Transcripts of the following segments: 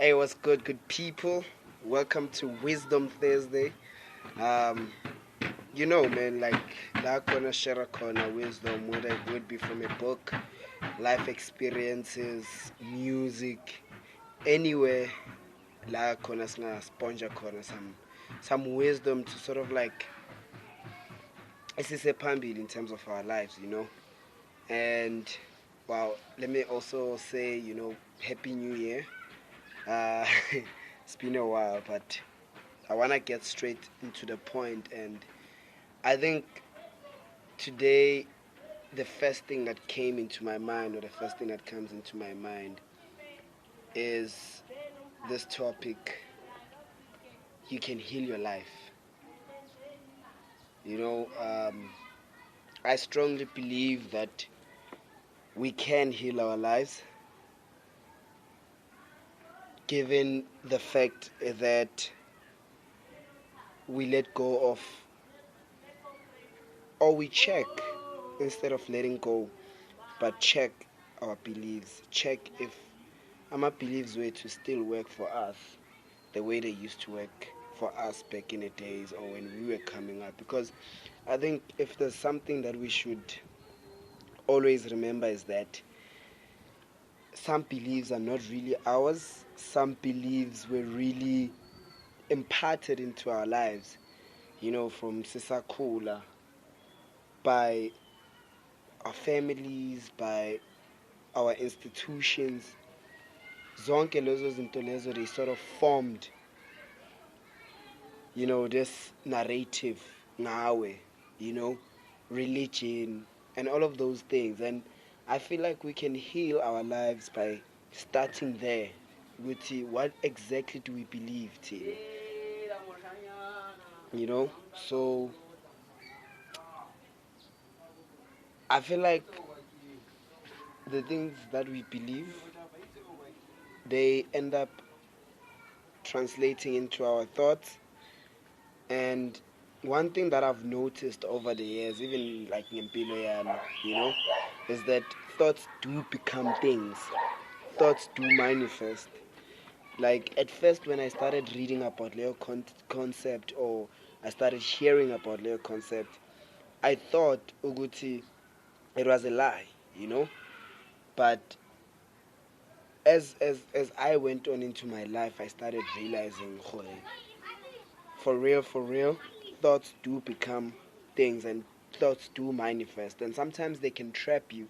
Hey, what's good people? Welcome to Wisdom Thursday. Um, man, like that corner share a corner wisdom, whether it would be from a book, life experiences, music, anywhere. La corner sponge corner some wisdom to sort of like assist in terms of our lives. And wow, let me also say, Happy New Year. Uh, it's been a while, but I want to get straight into the point, and I think today the first thing that came into my mind, or the first thing that comes into my mind, is this topic: you can heal your life. You know, I strongly believe that we can heal our lives, given the fact that we let go of, or we check instead of letting go, but check our beliefs, check if our beliefs were to still work for us the way they used to work for us back in the days or when we were coming up. Because I think if there's something that we should always remember is that some beliefs are not really ours. Some beliefs were really imparted into our lives, from Sisakula, by our families, by our institutions. Zonke lezo zinto lezo, they sort of formed, this narrative, ngawe, you know, religion, and all of those things. And I feel like we can heal our lives by starting there. With what exactly do we believe, T? So I feel like the things that we believe, they end up translating into our thoughts. And one thing that I've noticed over the years, even like in Yami, is that thoughts do become things. Thoughts do manifest. Like at first, when I started reading about Leo concept, or I started hearing about Leo concept, I thought Uguti it was a lie, you know. But as I went on into my life, I started realizing, for real, thoughts do become things, and thoughts do manifest, and sometimes they can trap you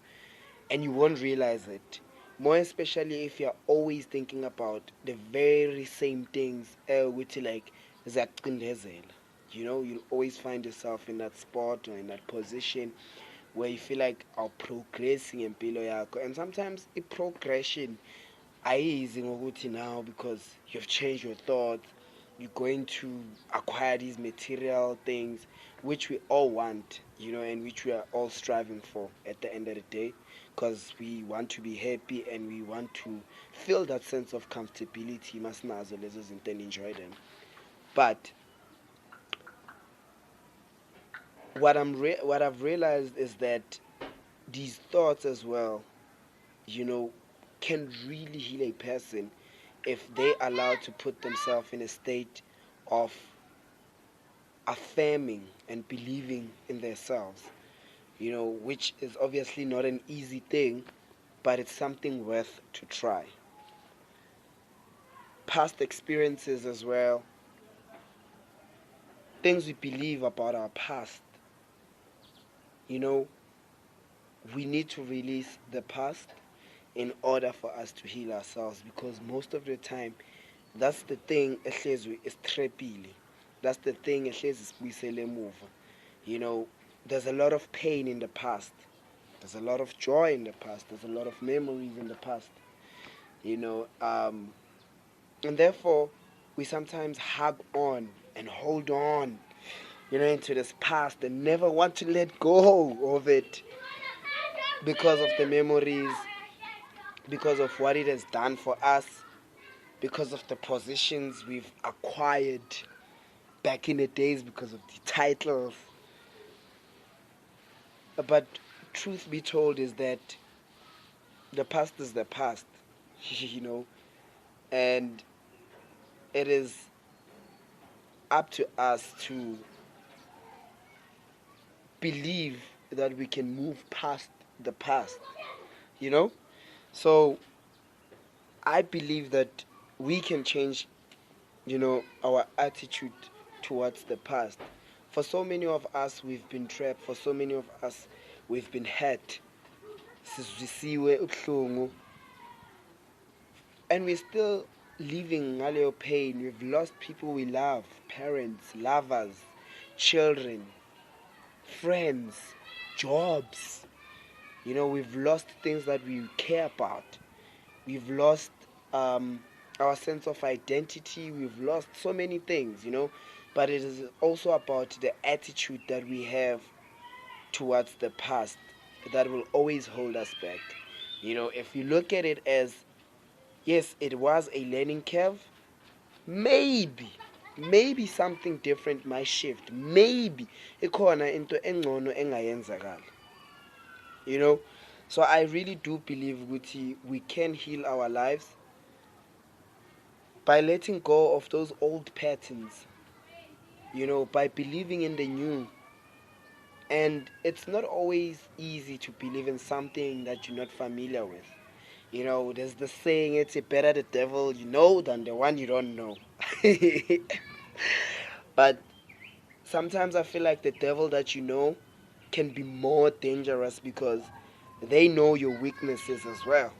and you won't realize it. More especially if you're always thinking about the very same things, which like zakcindezela. You'll always find yourself in that spot or in that position where you feel like are progressing in impilo yakho, and sometimes a progression ayizi ngokuthi now because you've changed your thoughts you're going to acquire these material things which we all want, and which we are all striving for at the end of the day, because we want to be happy and we want to feel that sense of comfortability masinazo lezo zinto and enjoy them. But what I've realized is that these thoughts as well, you know, can really heal a person if they allow to put themselves in a state of affirming and believing in themselves, which is obviously not an easy thing, but it's something worth to try. Past experiences as well, things we believe about our past, you know, we need to release the past in order for us to heal ourselves, because most of the time that's the thing ehlezi isitrepile. That's the thing ehlezi sibuyisele emuva. There's a lot of pain in the past. There's a lot of joy in the past. There's a lot of memories in the past. And therefore we sometimes hug on and hold on, into this past and never want to let go of it because of the memories, because of what it has done for us, because of the positions we've acquired back in the days, because of the titles. But truth be told is that the past is the past. you know And it is up to us to believe that we can move past the past, you know? So I believe that we can change, our attitude towards the past. For so many of us, we've been trapped. For so many of us, we've been hurt. Sizwisiwe ubuhlungu. And we're still living ngaleyo pain. We've lost people we love, parents, lovers, children, friends, jobs. We've lost things that we care about. We've lost our sense of identity. We've lost so many things, But it is also about the attitude that we have towards the past that will always hold us back. If you look at it as, yes, it was a learning curve, maybe something different might shift. Maybe ikhona into engcono engayenzakala. You know, so I really do believe we can heal our lives by letting go of those old patterns, by believing in the new. And it's not always easy to believe in something that you're not familiar with. There's the saying, it's better the devil you know than the one you don't know. But sometimes I feel like the devil that you know can be more dangerous because they know your weaknesses as well.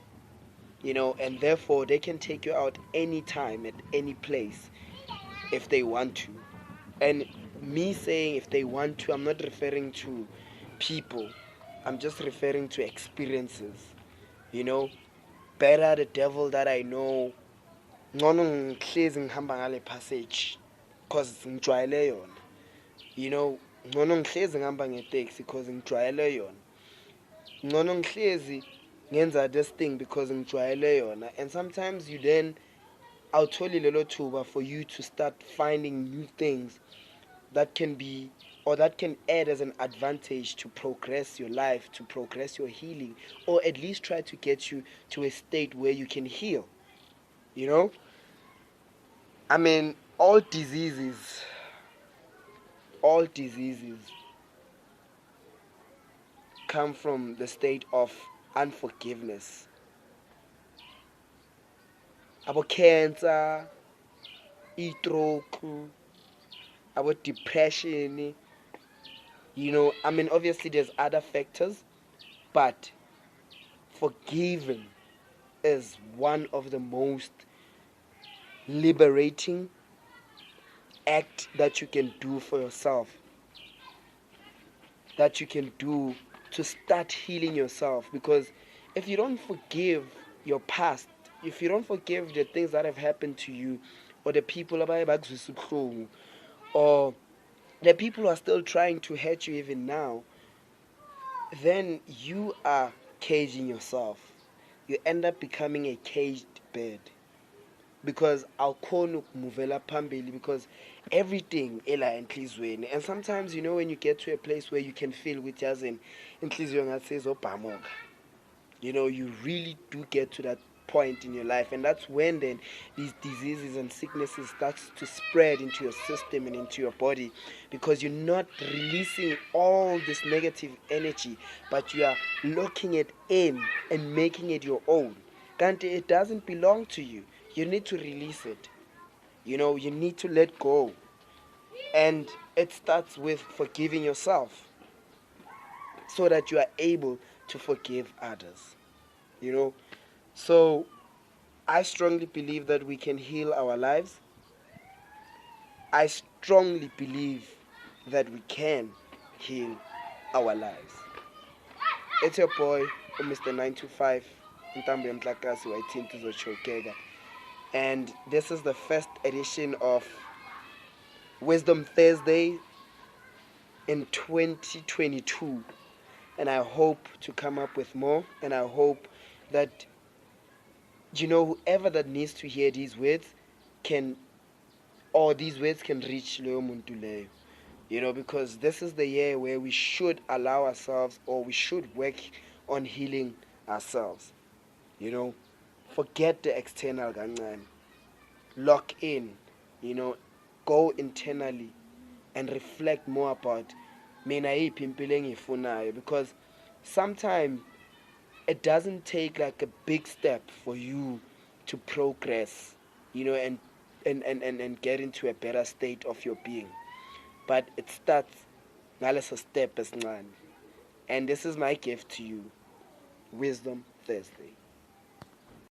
And therefore they can take you out anytime at any place if they want to. And me saying if they want to, I'm not referring to people, I'm just referring to experiences. you know Better the devil that I know, ngcono ngihlezi ngihamba ngale passage cause ngijwayele yona. Ngcono ngihlezi ngihamba ngeteksi cause ngijwayele yona. Ngcono ngihlezi ngenza this thing because ngijwayele yona. And sometimes you then awutholi lelo thuba for you to start finding new things that can be, or that can add as an advantage to progress your life, to progress your healing, or at least try to get you to a state where you can heal. You know? I mean, all diseases come from the state of unforgiveness. About cancer, stroke, about depression. I mean, obviously there's other factors, but forgiving is one of the most liberating act that you can do for yourself, that you can do to start healing yourself. Because if you don't forgive your past, if you don't forgive the things that have happened to you, or the people abaye bakuzwisa ubuhlungu, or the people who are still trying to hurt you even now, then you are caging yourself. You end up becoming a caged bird, because awukhona ukumuvela phambili, because everything ela enhlizweni. And sometimes, when you get to a place where you can feel with yazini inhliziyo ngathi izobhamuka, you really do get to that point in your life. And that's when then these diseases and sicknesses starts to spread into your system and into your body, because you're not releasing all this negative energy, but you are locking it in and making it your own. And it doesn't belong to you. You need to release it. You need to let go. And it starts with forgiving yourself so that you are able to forgive others. So I strongly believe that we can heal our lives. I strongly believe that we can heal our lives. It's your boy, Mr. 925, Ntambo Mtlakasi Waitintu Zochokega. And this is the first edition of Wisdom Thursday in 2022. And I hope to come up with more. And I hope that, whoever that needs to hear these words can, or these words can reach Leo Muntuleo. Because this is the year where we should allow ourselves, or we should work on healing ourselves. Forget the external gancane. lock in, you know, go internally and reflect more about mina yiphi impilo engiyifunayo, because sometimes it doesn't take like a big step for you to progress, you know, and get into a better state of your being, but it starts ngaleso step esincane. And this is my gift to you, Wisdom Thursday.